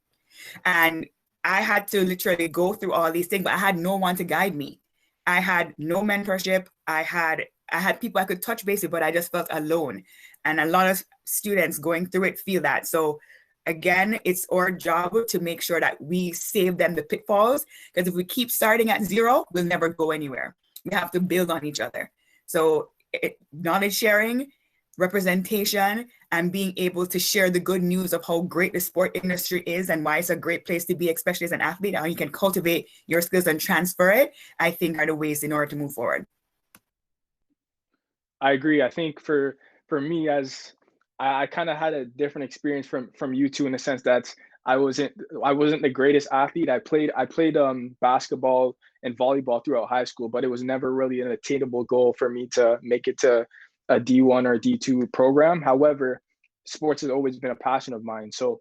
And I had to literally go through all these things, but I had no one to guide me. I had no mentorship. I had people I could touch base with, but I just felt alone. And a lot of students going through it feel that. So again, it's our job to make sure that we save them the pitfalls, because if we keep starting at zero, we'll never go anywhere. We have to build on each other. So knowledge sharing, representation, and being able to share the good news of how great the sport industry is and why it's a great place to be, especially as an athlete, how you can cultivate your skills and transfer it, I think are the ways in order to move forward. I agree. I think for me, as I kind of had a different experience from you two, in the sense that I wasn't I wasn't the greatest athlete. I played basketball and volleyball throughout high school, but it was never really an attainable goal for me to make it to a D1 or D2 program. However, sports has always been a passion of mine. So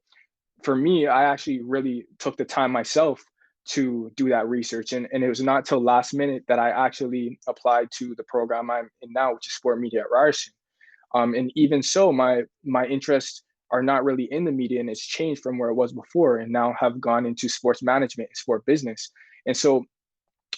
for me, I actually really took the time myself to do that research. And it was not till last minute that I actually applied to the program I'm in now, which is sport media at Ryerson. And even so, my interests are not really in the media, and it's changed from where it was before, and now have gone into sports management and sport business. And so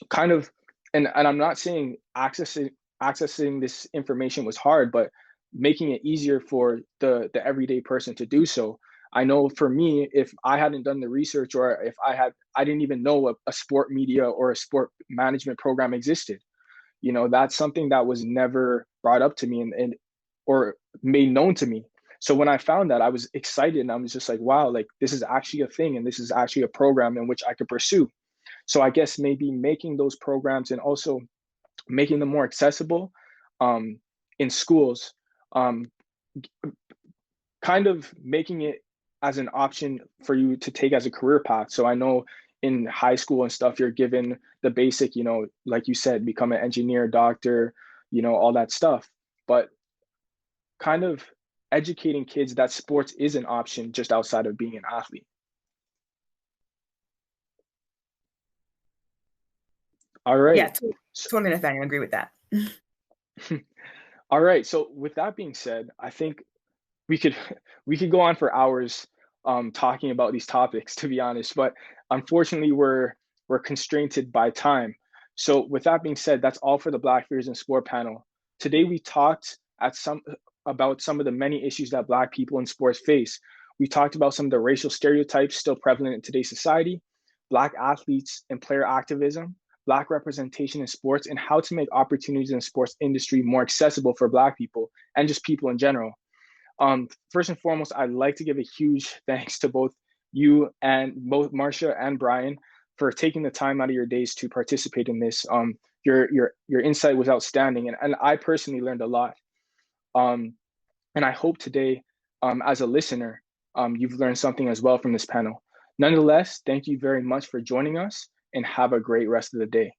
kind of, and I'm not saying accessing this information was hard, but making it easier for the everyday person to do so. I know for me, if I hadn't done the research, or if I didn't even know a sport media or a sport management program existed. That's something that was never brought up to me, and or made known to me. So when I found that, I was excited, and I was just like, wow, like this is actually a thing, and this is actually a program in which I could pursue. So I guess maybe making those programs and also making them more accessible in schools, um, kind of making it as an option for you to take as a career path. So I know in high school and stuff, you're given the basic, like you said, become an engineer, doctor, all that stuff. But kind of educating kids that sports is an option just outside of being an athlete. All Yeah, right. totally, Nathaniel. I agree with that. All right. So with that being said, I think we could we could go on for hours talking about these topics, to be honest. But unfortunately, we're constrained by time. So with that being said, that's all for the Black Fears in Sport panel. Today we talked about some of the many issues that Black people in sports face. We talked about some of the racial stereotypes still prevalent in today's society, Black athletes and player activism, Black representation in sports, and how to make opportunities in the sports industry more accessible for Black people and just people in general. First and foremost, I'd like to give a huge thanks to both you and both Marcia and Brian for taking the time out of your days to participate in this. Your insight was outstanding, and I personally learned a lot. And I hope today, as a listener, you've learned something as well from this panel. Nonetheless, thank you very much for joining us, and have a great rest of the day.